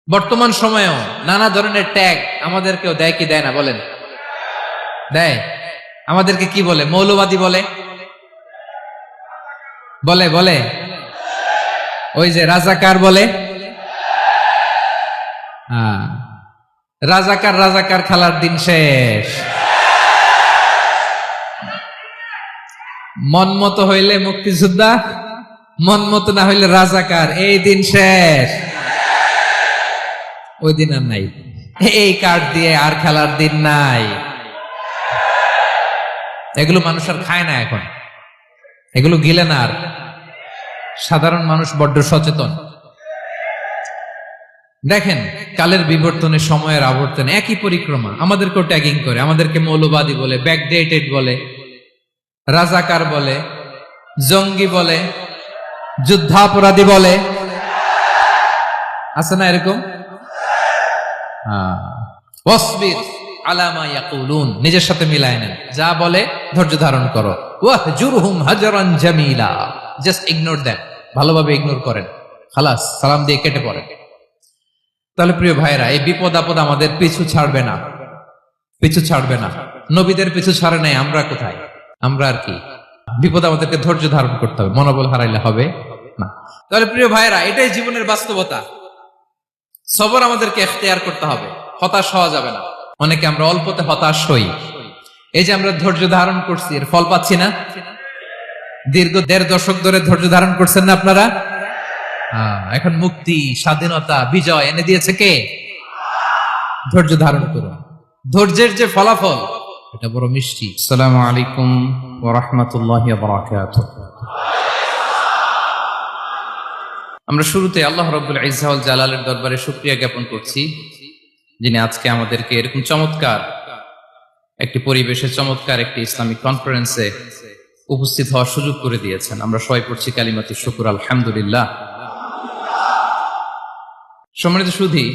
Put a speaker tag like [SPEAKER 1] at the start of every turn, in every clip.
[SPEAKER 1] বর্তমান সময়েও নানা ধরনের ট্যাগ আমাদেরকেও দেয় কি দেয় না বলেন? দেয়। আমাদেরকে কি বলে? মৌলবাদী বলে বলে বলে ওই যে রাজাকার বলে। রাজাকার রাজাকার খেলার দিন শেষ। মন মতো হইলে মুক্তিযোদ্ধা, মন মতো না হইলে রাজাকার, এই দিন শেষ। ওই দিন আর নাই, এই কার্ড দিয়ে আর খেলার দিন নাই। এগুলো মানুষ আর খায় না এখন, এগুলো গিলে না আর। সাধারণ মানুষ বড্ড সচেতন। দেখেন, কালের বিবর্তনে, সময়ের আবর্তনে একই পরিক্রমা আমাদেরকেও ট্যাগিং করে। আমাদেরকে মৌলবাদী বলে, ব্যাকডেটেড বলে, রাজাকার বলে, জঙ্গি বলে, যুদ্ধাপরাধী বলে। আছে না এরকম? ওয়াসবির আলা মা ইয়াকুলুন, নিজের সাথে মিলায় নেন। যা বলে ধৈর্য ধারণ করো। ওয়াহজুরহুম হাজরান জামিলা, জাস্ট ইগনোর দেন, ভালোভাবে ইগনোর করেন, খালাস, সালাম দিয়ে কেটে পড়েন। তাহলে প্রিয় ভাইরা, এই বিপদ আপদ আমাদের পিছু ছাড়বে না, পিছু ছাড়বে না। নবীদের পিছু ছাড়ে নাই, আমরা কোথায়? আমরা আর কি? বিপদ আমাদেরকে ধৈর্য ধারণ করতে হবে, মনোবল হারাইলে হবে না। তাহলে প্রিয় ভাইরা, এটাই জীবনের বাস্তবতা। সবর আমাদেরকে এখতিয়ার করতে হবে, হতাশ হওয়া যাবে না। অনেকে আমরা অল্পতে হতাশ হই। এই যে আমরা ধৈর্য ধারণ করছি, এর ফল পাচ্ছি না। দীর্ঘ 1.5 দশক ধরে ধৈর্য ধারণ করছেন না আপনারা? এখন মুক্তি, স্বাধীনতা, বিজয় এনে দিয়েছে কে? ধৈর্য ধারণ করুন। ধৈর্যের যে ফলাফল, এটা বড় মিষ্টি। আসসালামু আলাইকুম ওয়া রাহমাতুল্লাহি ওয়া বারাকাতুহু। আমরা শুরুতে আল্লাহ রাব্বুল ইজ্জা ওয়াল জালালের দরবারে শুকরিয়া জ্ঞাপন করছি, যিনি আজকে আমাদেরকে এরকম চমৎকার একটি পরিবেশে, চমৎকার একটি ইসলামিক কনফারেন্সে উপস্থিত হওয়ার সুযোগ করে দিয়েছেন। আমরা সবাই পড়ছি কালিমাতে শুকর, আলহামদুলিল্লাহ। সম্মানিত সুধী,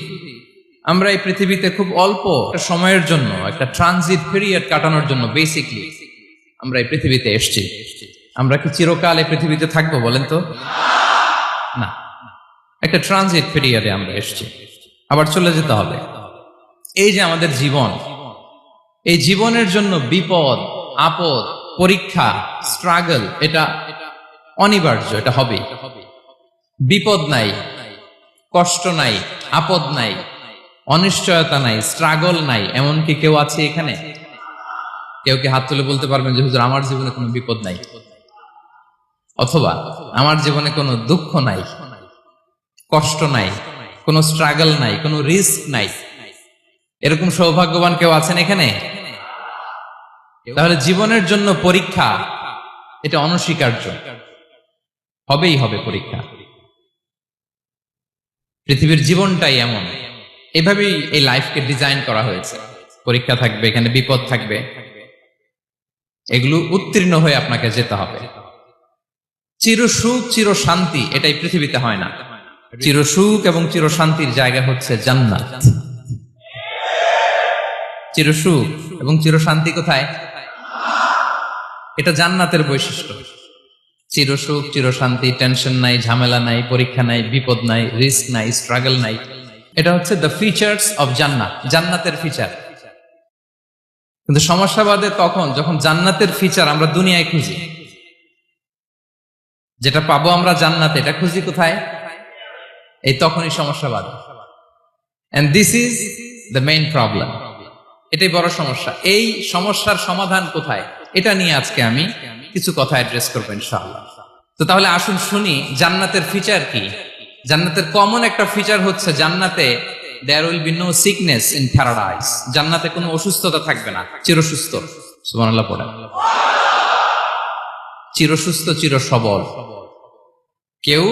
[SPEAKER 1] আমরা এই পৃথিবীতে খুব অল্প একটা সময়ের জন্য, একটা ট্রানজিট পিরিয়ড কাটানোর জন্য বেসিকলি আমরা এই পৃথিবীতে এসেছি। আমরা কি চিরকাল এই পৃথিবীতে থাকবো বলেন তো? না, একটা ট্রানজিট পিরিয়ডে আমরা এসেছি, আবার চলে যেতে হবে। এই যে আমাদের জীবন, এই জীবনের জন্য বিপদ আপদ, পরীক্ষা, স্ট্রাগল, এটা অনিবার্য, এটা হবে। বিপদ নাই, কষ্ট নাই, আপদ নাই, অনিশ্চয়তা নাই, স্ট্রাগল নাই, এমনকি কেউ আছে এখানে? কেউ কি হাত তুলে বলতে পারবেন যে হুজুর আমার জীবনে কোনো বিপদ নাই, অথবা আমার জীবনে কোনো দুঃখ নাই, কষ্ট নাই, কোনো স্ট্রাগল নাই, কোনো রিস্ক নাই? এরকম সৌভাগ্যবান কেউ আছেন এখানে? তাহলে জীবনের জন্য পরীক্ষা, এটা অনস্বীকার্য, হবেই হবে পরীক্ষা। পৃথিবীর জীবনটাই এমন, এভাবেই এই লাইফকে ডিজাইন করা হয়েছে। পরীক্ষা থাকবে, এখানে বিপদ থাকবে, এগুলো উত্তীর্ণ হয়ে আপনাকে যেতে হবে। চির সুখ, চির শান্তি, এটাই পৃথিবীতে হয় না। চির সুখ এবং চির শান্তির জায়গা হচ্ছে জান্নাত। চির সুখ এবং চির শান্তি কোথায়? এটা জান্নাতের বৈশিষ্ট্য। চির সুখ, চির শান্তি, টেনশন নাই, ঝামেলা নাই, পরীক্ষা নাই, বিপদ নাই, রিস্ক নাই, স্ট্রাগল নাই। এটা হচ্ছে দ্য ফিচার্স অফ জান্নাত, জান্নাতের ফিচার। কিন্তু সমস্যা বাদে তখন যখন জান্নাতের ফিচার আমরা দুনিয়ায় খুঁজি। যেটা পাবো আমরা জান্নাতে, এটা খুঁজি কোথায়? এই তখনই সমস্যা বাদে। And this is the main problem. এটাই বড় সমস্যা। এই সমস্যার সমাধান কোথায়, এটা নিয়ে আজকে আমি কিছু কথা অ্যাড্রেস করবো ইনশাআল্লাহ। তো তাহলে আসুন শুনি জান্নাতের ফিচার কি। জান্নাতের কমন একটা ফিচার হচ্ছে, জান্নাতে there will be no sickness in paradise. জান্নাতে কোনো অসুস্থতা থাকবে না, চিরসুস্থ। সুবহানাল্লাহ পড়েন। চিরসুস্থ, চির সবল, কেউ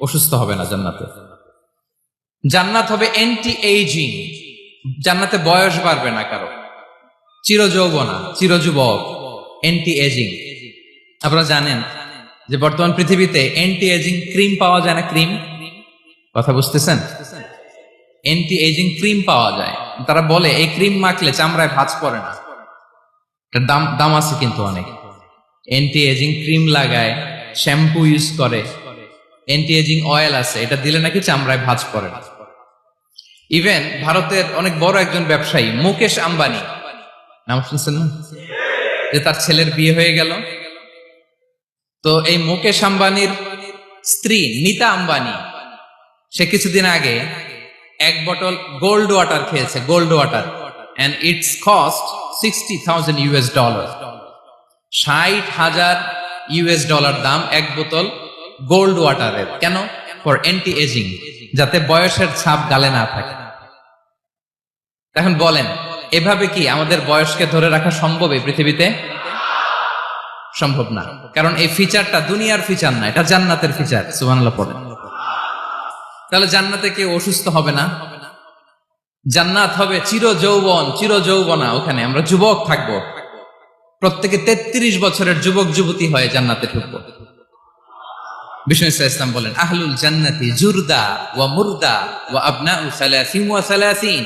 [SPEAKER 1] অসুস্থ হবে না জান্নাতে। জান্নাত হবে অ্যান্টি এইজিং, জান্নাতে বয়স বাড়বে না কারো, চির যৌবনা, চির যুবক, অ্যান্টি এজিং। আপনারা জানেন যে বর্তমান পৃথিবীতে অ্যান্টি এজিং ক্রিম পাওয়া যায় না? ক্রিম, কথা বুঝতেছেন? অ্যান্টি এজিং ক্রিম পাওয়া যায়। তারা বলে এই ক্রিম মাখলে চামড়ায় ভাঁজ পড়ে না। এটার দাম আছে কিন্তু অনেক। অ্যান্টি এজিং ক্রিম লাগায়, শ্যাম্পু ইউজ করে, অ্যান্টি এজিং অয়েল আছে, এটা দিলে নাকি চামড়ায় ভাঁজ পড়ে না। ইভেন ভারতের অনেক বড় একজন ব্যবসায়ী মুকেশ আম্বানি, নাম শুনছেন না, যে তার ছেলের বিয়ে হয়ে গেল। তো এই মুকেশ আম্বানির স্ত্রী নীতা আম্বানি, সে কিছুদিন আগে এক বটল গোল্ড ওয়াটার খেয়েছে, gold water, and it's cost $60,000 $60,000 দাম এক বোতল গোল্ড ওয়াটারের। কেন? ফর অ্যান্টি এজিং, যাতে বয়সের ছাপ গালে না থাকে। এখন বলেন, এভাবে কি আমাদের বয়সকে ধরে রাখা সম্ভব এই পৃথিবীতে? সম্ভব না, কারণ এই ফিচারটা দুনিয়ার ফিচার না, এটা জান্নাতের ফিচার। সুবহানাল্লাহ পড়েন। তাহলে জান্নাতে কেউ অসুস্থ হবে না, জান্নাত হবে চির যৌবন, চির যৌবনা। ওখানে আমরা যুবক থাকবো, প্রত্যেকে 33 বছরের যুবক যুবতী হয়ে জান্নাতে ঢুকবো। বিষ্ণু ইসলাম বলেন, আহলুল জান্নাতি জুরদা ওয়া মুরদা ওয়া আবনাউ সালাসিন ওয়া সালাসিন,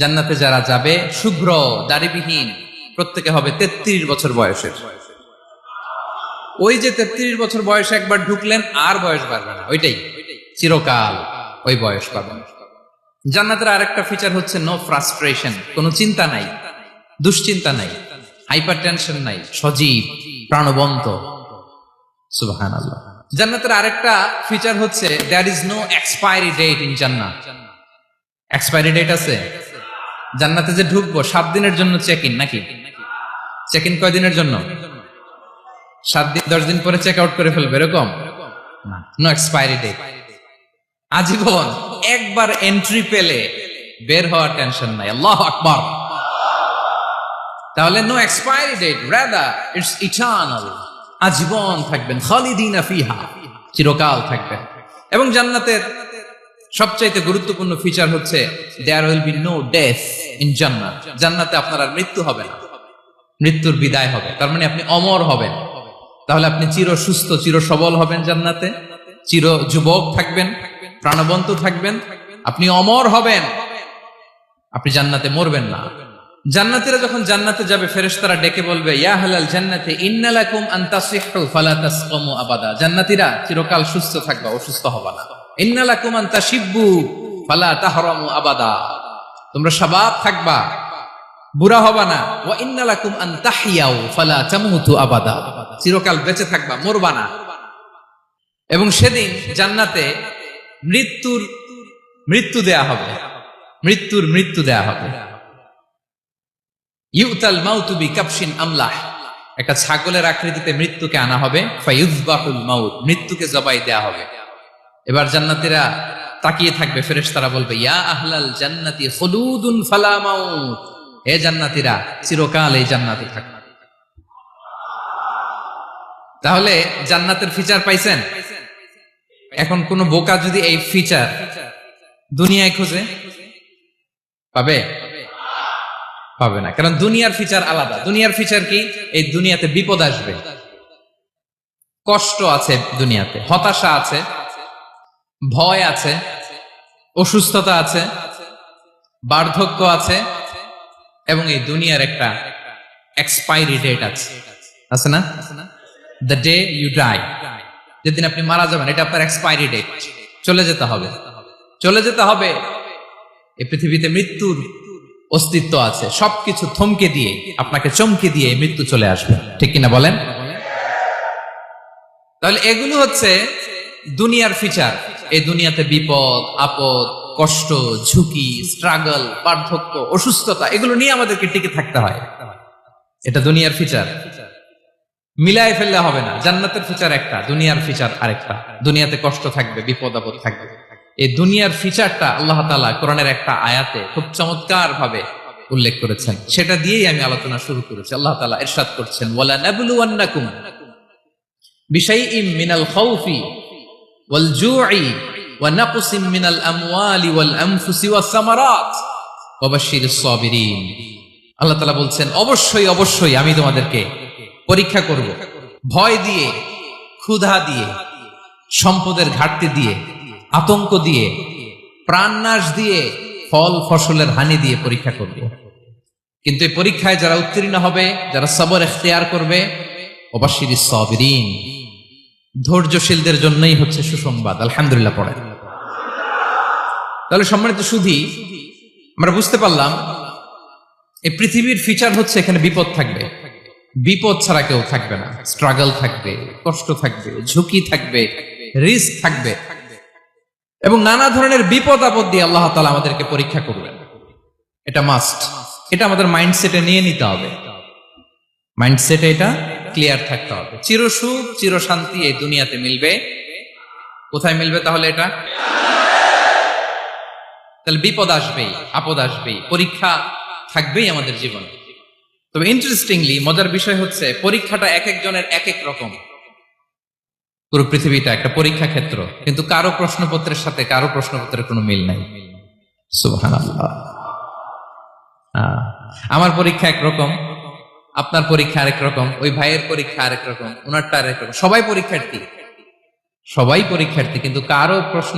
[SPEAKER 1] জান্নাতে যারা যাবে শুভ্র দাড়িবিহীন, প্রত্যেকে হবে 33 বছর বয়সের। ওই যে 33 বছর বয়সে একবার ঢুকলেন, আর বয়স বাড়বে না, ওইটাই চিরকাল ওই বয়স পাবেন। জান্নাতের আরেকটা ফিচার হচ্ছে নো ফ্রাস্ট্রেশন, কোনো চিন্তা নাই, দুশ্চিন্তা নাই, হাইপার টেনশন নাই, সজীব প্রাণবন্ত। সুবহানাল্লাহ। জান্নাতের আরেকটা ফিচার হচ্ছে there is no expiry date in জান্নাত। এক্সপায়ারি ডেট আছে? জান্নাতে যে ঢুকবো 7 দিনের জন্য চেক ইন, নাকি? চেক ইন কয় দিনের জন্য? 7 দিন, 10 দিন পরে চেক আউট করে ফেলবে, এরকম না। নো এক্সপায়ারি ডেট, আজীবন। একবার এন্ট্রি পেলে বের হওয়ার টেনশন নাই। আল্লাহু আকবার। তাহলে no expiry date, rather it's eternal, আজীবন থাকবেন, খালিদিনা ফিহা, চিরকাল থাকবেন। এবং জান্নাতের সবচাইতে গুরুত্বপূর্ণ ফিচার হচ্ছে there will be no death in জান্নাত। জান্নাতে আপনার আর মৃত্যু হবে না, মৃত্যুর বিদায় হবে। তার মানে আপনি অমর হবেন। তাহলে আপনি চির সুস্থ, চির সবল হবেন জান্নাতে, চির যুবক থাকবেন, প্রাণবন্ত থাকবেন, আপনি অমর হবেন, আপনি জান্নাতে মরবেন না। জান্নাতীরা যখন জান্নাতে যাবে, ফেরেশতারা ডেকে বলবে, ইয়া আহলাল জান্নাতি ইন্না লাকুম আন তাসিহু ফালা তাসকামু আবাদা। জান্নাতীরা চিরকাল সুস্থ থাকবা, অসুস্থ হবা না। ইন্না লাকুম আন তাশিব্বু ফালা তাহরামু আবাদা, তোমরা শাবাব থাকবা, বুড়া হবা না। ওয়া ইন্না লাকুম আন তাহইয়াউ ফালা তামুতু আবাদা, চিরকাল বেঁচে থাকবা, মরবা না। এবং সেদিন জান্নাতে মৃত্যু দেয়া হবে, মৃত্যু দেয়া হবে। ইউতাল মাউতু বিকাবশিন আমলাহ, একটা ছাগলের আকৃতিতে মৃত্যুকে আনা হবে। ফায়ুযবাহুল মাউত, মৃত্যুকে জবাই দেয়া হবে। এবার জান্নাতীরা তাকিয়ে থাকবে, ফেরেশতারা বলবে, ইয়া আহলাল জান্নাতি খুলুদুন ফালা মাউত, হে জান্নাতীরা চিরকাল এই জান্নাতে থাকবে। তাহলে জান্নাতের ফিচার পাইছেন। এখন কোন বোকা যদি এই ফিচার দুনিয়ায় খোঁজে, পাবে? পাবে না, কারণ দুনিয়ার ফিচার আলাদা। দুনিয়ার ফিচার কি? এই দুনিয়াতে বিপদ আসবে, কষ্ট আছে দুনিয়াতে, হতাশা আছে, ভয় আছে, অসুস্থতা আছে, বার্ধক্য আছে, এবং এই দুনিয়ার একটা এক্সপায়ারি ডেট আছে না? দ্য ডে ইউ ডাই, যেদিন আপনি মারা যাবেন, এটা আপনার এক্সপায়ারি ডেট, চলে যেতে হবে, চলে যেতে হবে। এই পৃথিবীতে মৃত্যুর অস্তিত্ব আছে, সবকিছু থমকে দিয়ে, আপনাকে চমকে দিয়ে মৃত্যু চলে আসবে, ঠিক কিনা বলেন? তাহলে এগুলো হচ্ছে দুনিয়ার ফিচার। এই দুনিয়াতে বিপদ আপদ, কষ্ট, ঝুঁকি, স্ট্রাগল, বার্ধক্য, অসুস্থতা, এগুলো নিয়ে আমাদেরকে টিকে থাকতে হয়। এটা দুনিয়ার ফিচার, মিলাই ফেললে হবে না। জান্নাতের ফিচার একটা, দুনিয়ার ফিচার আরেকটা। দুনিয়াতে কষ্ট থাকবে, বিপদ আপদ থাকবে। এই দুনিয়ার ফিচারটা আল্লাহ তাআলা কোরআনের একটা আয়াতে খুব চমৎকার ভাবে উল্লেখ করেছেন, সেটা দিয়েই আমি আলোচনা শুরু করেছি। আল্লাহ তাআলা ইরশাদ করছেন, ওয়ালা নাবলুওয়ান্নাকুম বিশাইইম মিনাল খাউফি ওয়াল জু'i ওয়া নাকসিম মিনাল আমওয়ালি ওয়াল আনফুসি ওয়াস সামারাত ওয়া বাশশিরিস সাবিরিন। আল্লাহ তাআলা বলছেন, অবশ্যই অবশ্যই আমি তোমাদেরকে পরীক্ষা করব, ভয় দিয়ে, ক্ষুধা দিয়ে, সম্পদের ঘাটতি দিয়ে, আতঙ্ক দিয়ে, প্রাণনাশ দিয়ে, ফল ফসলের হানি দিয়ে পরীক্ষা করব। কিন্তু এই পরীক্ষায় যারা উত্তীর্ণ হবে, যারা সবর ইখতিয়ার করবে, ওয়াবাশশিরিস সাবিরিন, ধৈর্যশীলদের জন্যই হচ্ছে সুসংবাদ। আলহামদুলিল্লাহ পড়ে। তাহলে সম্মানিত সুধী, আমরা বুঝতে পারলাম এই পৃথিবীর ফিচার হচ্ছে এখানে বিপদ থাকবে, বিপদ ছাড়া কেউ থাকবে না। স্ট্রাগল থাকবে, কষ্ট থাকবে, ঝুঁকি থাকবে, রিস্ক থাকবে, এবং নানা ধরনের বিপদ আপদ দিয়ে আল্লাহ তাআলা আমাদেরকে পরীক্ষা করবেন। এটা মাস্ট, এটা আমাদের মাইন্ডসেটে নিয়ে নিতে হবে, মাইন্ডসেটে এটা ক্লিয়ার থাকতে হবে। চিরসুখ চিরশান্তি এই দুনিয়াতে মিলবে, কোথায় মিলবে তাহলে এটা? তাহলে বিপদ আসবেই, আপদ আসবেই, পরীক্ষা থাকবেই আমাদের জীবনে। তবে ইন্টারেস্টিংলি মজার বিষয় হচ্ছে পরীক্ষাটা এক একজনের এক এক রকম। পুরো পৃথিবীটা একটা পরীক্ষা ক্ষেত্র, কিন্তু কারো প্রশ্নপত্রের সাথে কারো প্রশ্নপত্রের কোনো মিল নাই। সুবহানাল্লাহ। আমার পরীক্ষা একরকম, আপনার পরীক্ষা আরেক রকম, ওই ভাইয়ের পরীক্ষা আরেক রকম, ওনারটা আরেক রকম। সবাই পরীক্ষার্থী, সবাই পরীক্ষার্থী, কিন্তু কারো প্রশ্ন